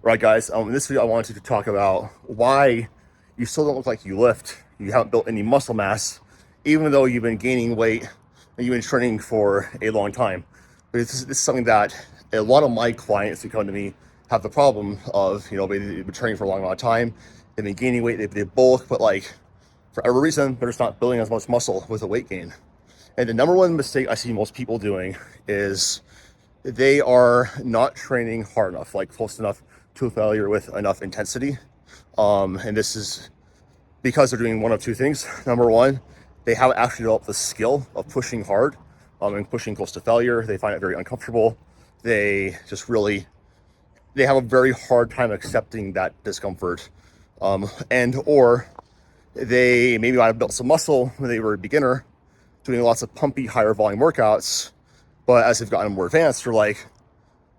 Right, guys, in this video I wanted to talk about why you still don't look like you lift, you haven't built any muscle mass, even though you've been gaining weight and you've been training for a long time. But this is something that a lot of my clients who come to me have the problem of, they've been training for a long amount of time, they've been gaining weight, they bulk, but like, for whatever reason, they're just not building as much muscle with the weight gain. And the number one mistake I see most people doing is they are not training hard enough, like close enough to failure with enough intensity. And this is because they're doing one of two things. Number one, they haven't actually developed the skill of pushing hard and pushing close to failure. They find it very uncomfortable. They have a very hard time accepting that discomfort. Or they maybe might have built some muscle when they were a beginner, doing lots of pumpy, higher volume workouts. But as they've gotten more advanced, they're like,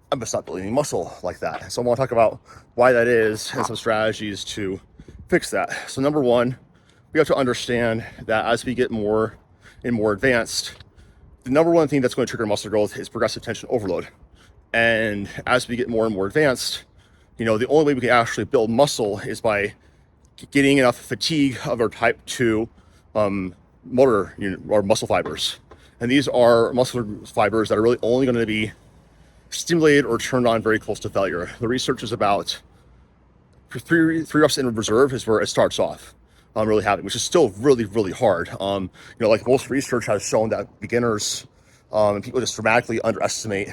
I'm just not building any muscle like that. So I want to talk about why that is and some strategies to fix that. So number one, we have to understand that as we get more and more advanced, the number one thing that's going to trigger muscle growth is progressive tension overload. And as we get more and more advanced, the only way we can actually build muscle is by getting enough fatigue of our type 2 motor or muscle fibers. And these are muscle fibers that are really only going to be stimulated or turned on very close to failure. The research is about three reps in reserve is where it starts off really happening, which is still really, really hard. Like most research has shown that beginners and people just dramatically underestimate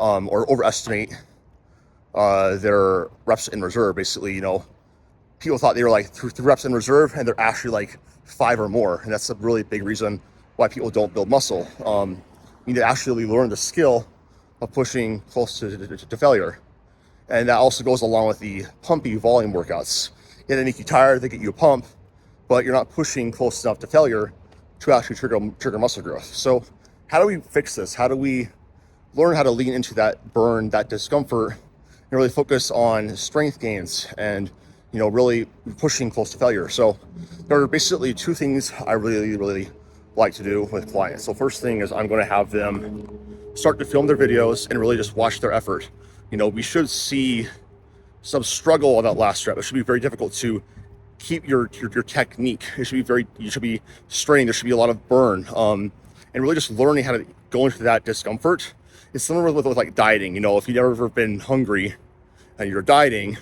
or overestimate their reps in reserve. Basically, people thought they were like three reps in reserve and they're actually like 5 or more. And that's a really big reason why people don't build muscle. You need to actually learn the skill of pushing close to failure. And that also goes along with the pumpy volume workouts. Yeah, they make you tired, they get you a pump, but you're not pushing close enough to failure to actually trigger muscle growth. So how do we fix this? How do we learn how to lean into that burn, that discomfort, and really focus on strength gains and really pushing close to failure? So there are basically two things I really, really like to do with clients. So first thing is I'm going to have them start to film their videos and really just watch their effort. We should see some struggle on that last rep. It should be very difficult to keep your technique. You should be straining. There should be a lot of burn. And really just learning how to go into that discomfort. It's similar with like dieting. If you've ever been hungry and you're dieting, it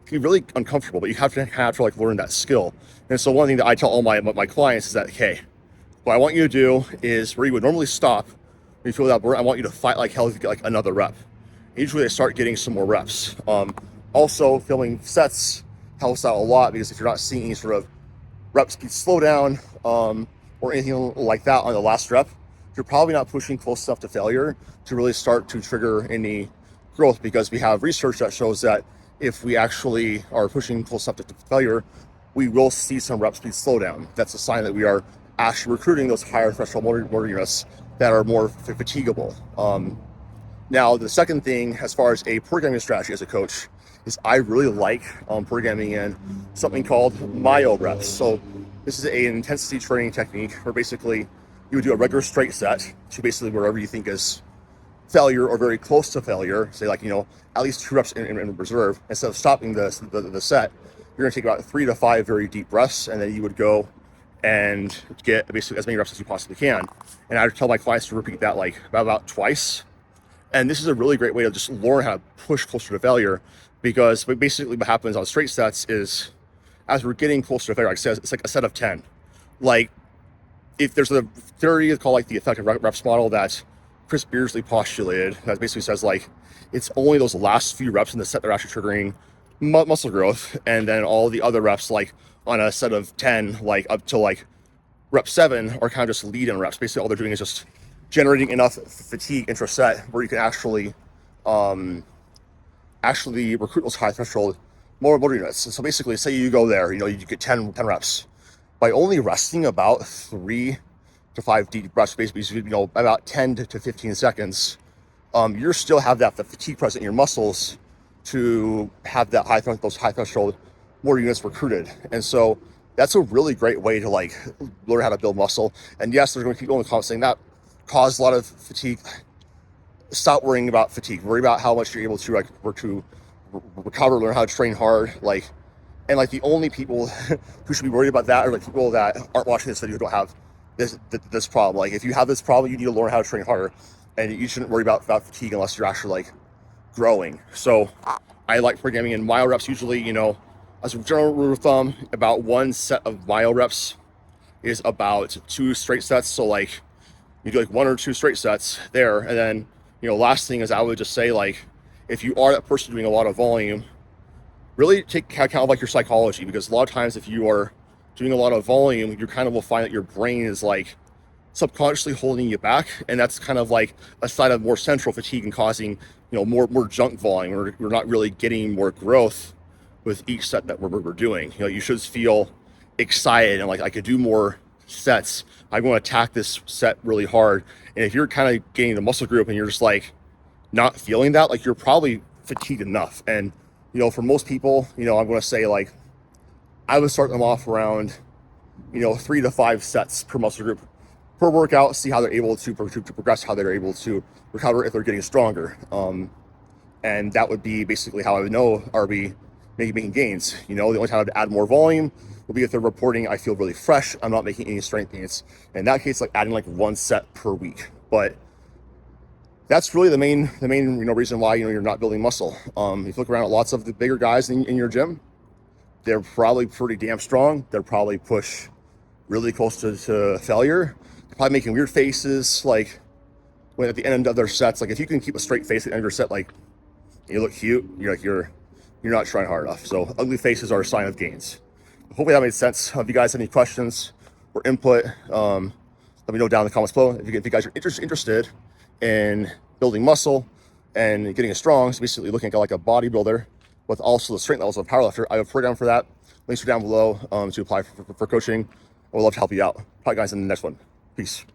can be really uncomfortable, but you have to like learn that skill. And so one thing that I tell all my clients is that, hey, what I want you to do is where you would normally stop when you feel that burn, I want you to fight like hell to get like another rep. Usually they start getting some more reps. Also, filming sets helps out a lot because if you're not seeing any sort of rep speed slow down or anything like that on the last rep, you're probably not pushing close enough to failure to really start to trigger any growth, because we have research that shows that if we actually are pushing close enough to failure, we will see some rep speed slow down. That's a sign that we are actually recruiting those higher threshold motor units that are more fatigable. Now, the second thing, as far as a programming strategy as a coach, is I really like programming in something called myo reps. So this is an intensity training technique where basically you would do a regular straight set to basically wherever you think is failure or very close to failure, say like, at least 2 reps in reserve. Instead of stopping the set, you're gonna take about 3 to 5 very deep breaths, and then you would go and get basically as many reps as you possibly can. And I tell my clients to repeat that like about twice. And this is a really great way to just learn how to push closer to failure, because basically what happens on straight sets is as we're getting closer to failure, like I said, it's like a set of 10. Like if there's a theory called like the effective reps model that Chris Beardsley postulated that basically says like it's only those last few reps in the set that are actually triggering muscle growth, and then all the other reps like on a set of 10 like up to like rep 7 are kind of just lead-in reps. Basically all they're doing is just generating enough fatigue intra-set where you can actually recruit those high threshold motor units. So basically, say you go there, you get 10 reps. By only resting about 3 to 5 deep breaths, basically, about 10 to 15 seconds, you still have that the fatigue present in your muscles to have that those high threshold motor units recruited. And so that's a really great way to like learn how to build muscle. And yes, there's going to keep going saying that caused a lot of fatigue. Stop worrying about fatigue. Worry about how much you're able to recover, learn how to train hard. Like, and like the only people who should be worried about that are like people that aren't watching this video who don't have this problem. Like, if you have this problem, you need to learn how to train harder, and you shouldn't worry about fatigue unless you're actually like growing. So I like programming in myo reps. Usually, you know, as a general rule of thumb, about one set of myo reps is about 2 straight sets. So like you do like 1 or 2 straight sets there, and then, you know, last thing is I would just say, like, if you are that person doing a lot of volume, really take account of like your psychology, because a lot of times if you are doing a lot of volume, you kind of will find that your brain is like subconsciously holding you back, and that's kind of like a sign of more central fatigue and causing, you know, more junk volume, or we're not really getting more growth with each set that we're doing. You know, you should feel excited and like, I could do more sets. I'm going to attack this set really hard. And if you're kind of getting the muscle group and you're just like not feeling that, like, you're probably fatigued enough. And, you know, for most people, you know, I'm going to say, like, I would start them off around, you know, 3 to 5 sets per muscle group per workout, see how they're able to progress, how they're able to recover, if they're getting stronger. And that would be basically how I would know, are we making gains? You know, the only time I'd add more volume will be if they're reporting, I feel really fresh, I'm not making any strength gains. In that case, like adding like 1 set per week. But that's really the main you know, reason why, you know, you're not building muscle. If you look around at lots of the bigger guys in your gym, they're probably pretty damn strong. They're probably push really close to failure. They're probably making weird faces, like when at the end of their sets. Like, if you can keep a straight face at the end of your set, like, you look cute, you're not trying hard enough. So ugly faces are a sign of gains. Hopefully that made sense. If you guys have any questions or input, let me know down in the comments below. If you guys are interested in building muscle and getting strong, so basically looking at like a bodybuilder with also the strength levels of a powerlifter, I have a program for that. Links are down below to apply for coaching. I would love to help you out. Talk to you guys in the next one. Peace.